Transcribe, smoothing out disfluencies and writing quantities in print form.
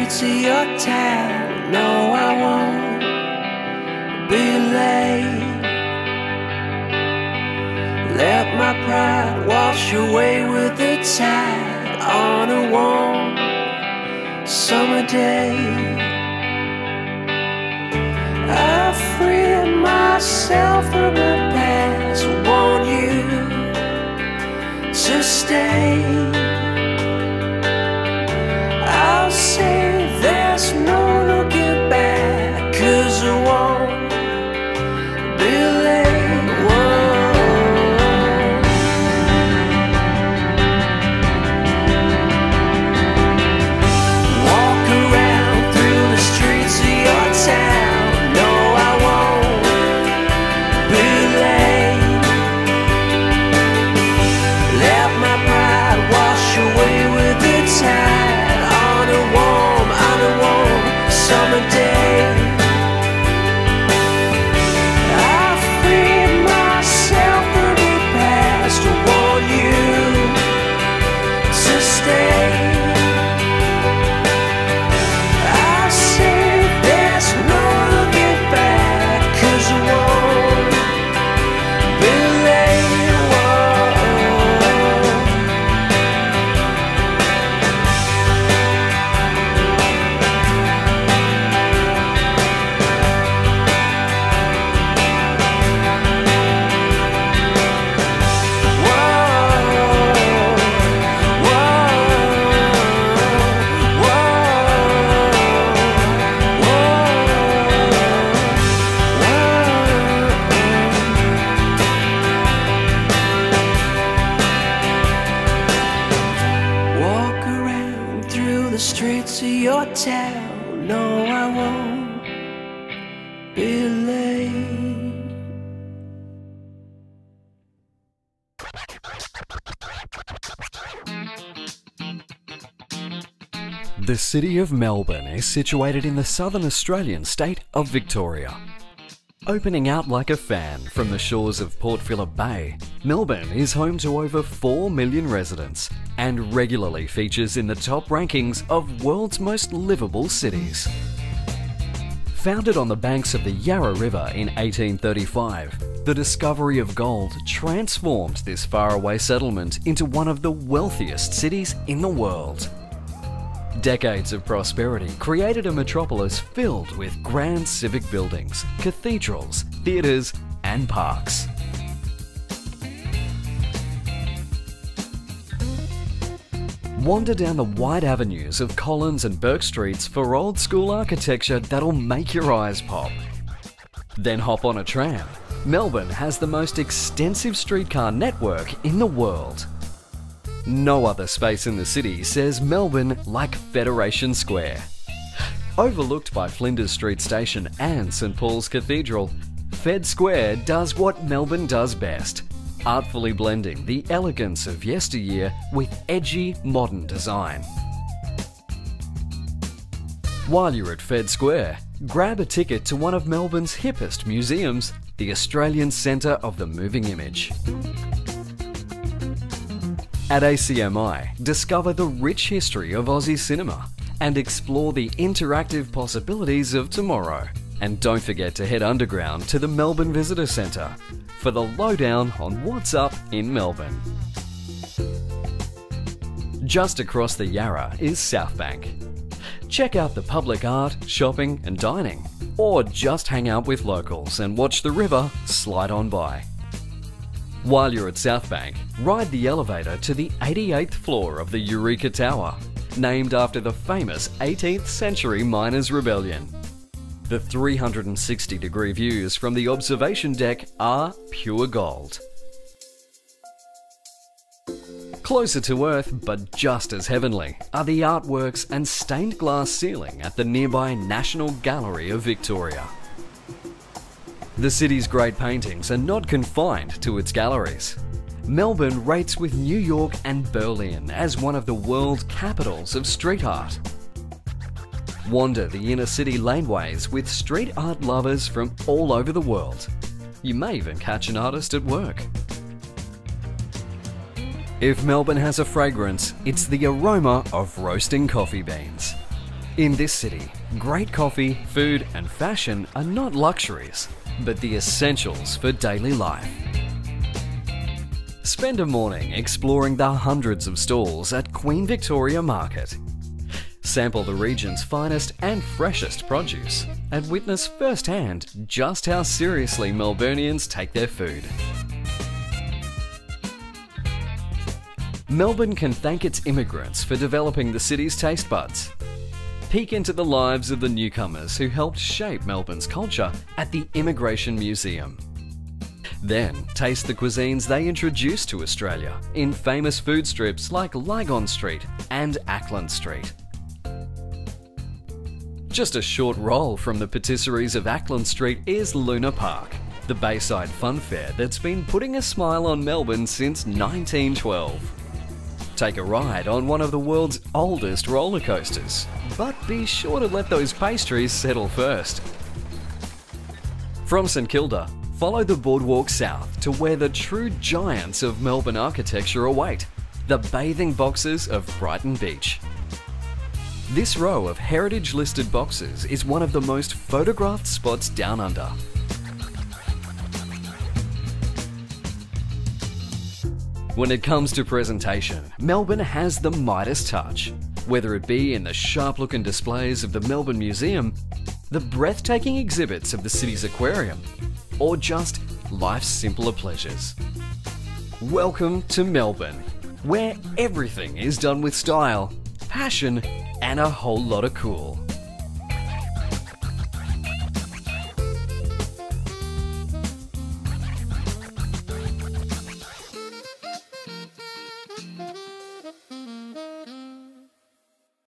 streets of your town. No, I won't be late. Let my pride wash away with the tide on a warm summer day. I freed myself from the past, want you to stay. I'll say there's no looking back, 'cause I won't be late. Whoa. Walk around through the streets of your town. No, I won't be late. Let my pride wash away with the tide on a warm summer day. I freed myself from the past, I want you to stay. I say there's no looking back, 'cause I won't be late. Walk around through the streets of your town. No, I won't be late. The city of Melbourne is situated in the southern Australian state of Victoria. Opening out like a fan from the shores of Port Phillip Bay, Melbourne is home to over 4 million residents and regularly features in the top rankings of world's most livable cities. Founded on the banks of the Yarra River in 1835, the discovery of gold transformed this faraway settlement into one of the wealthiest cities in the world. Decades of prosperity created a metropolis filled with grand civic buildings, cathedrals, theatres and parks. Wander down the wide avenues of Collins and Burke Streets for old school architecture that'll make your eyes pop. Then hop on a tram. Melbourne has the most extensive streetcar network in the world. No other space in the city says Melbourne like Federation Square. Overlooked by Flinders Street Station and St Paul's Cathedral, Fed Square does what Melbourne does best, artfully blending the elegance of yesteryear with edgy modern design. While you're at Fed Square, grab a ticket to one of Melbourne's hippest museums, the Australian Centre of the Moving Image. At ACMI, discover the rich history of Aussie cinema and explore the interactive possibilities of tomorrow. And don't forget to head underground to the Melbourne Visitor Centre for the lowdown on what's up in Melbourne. Just across the Yarra is Southbank. Check out the public art, shopping and dining, or just hang out with locals and watch the river slide on by. While you're at Southbank, ride the elevator to the 88th floor of the Eureka Tower, named after the famous 18th century miners' rebellion. The 360-degree views from the observation deck are pure gold. Closer to Earth, but just as heavenly, are the artworks and stained glass ceiling at the nearby National Gallery of Victoria. The city's great paintings are not confined to its galleries. Melbourne rates with New York and Berlin as one of the world capitals of street art. Wander the inner city laneways with street art lovers from all over the world. You may even catch an artist at work. If Melbourne has a fragrance, it's the aroma of roasting coffee beans. In this city, great coffee, food and fashion are not luxuries, but the essentials for daily life. Spend a morning exploring the hundreds of stalls at Queen Victoria Market. Sample the region's finest and freshest produce and witness firsthand just how seriously Melburnians take their food. Melbourne can thank its immigrants for developing the city's taste buds. Peek into the lives of the newcomers who helped shape Melbourne's culture at the Immigration Museum. Then taste the cuisines they introduced to Australia in famous food strips like Lygon Street and Ackland Street. Just a short roll from the patisseries of Ackland Street is Luna Park, the Bayside fun fair that's been putting a smile on Melbourne since 1912. Take a ride on one of the world's oldest roller coasters, but be sure to let those pastries settle first. From St Kilda, follow the boardwalk south to where the true giants of Melbourne architecture await, the bathing boxes of Brighton Beach. This row of heritage-listed boxes is one of the most photographed spots down under. When it comes to presentation, Melbourne has the Midas touch. Whether it be in the sharp-looking displays of the Melbourne Museum, the breathtaking exhibits of the city's aquarium, or just life's simpler pleasures. Welcome to Melbourne, where everything is done with style, passion, and a whole lot of cool.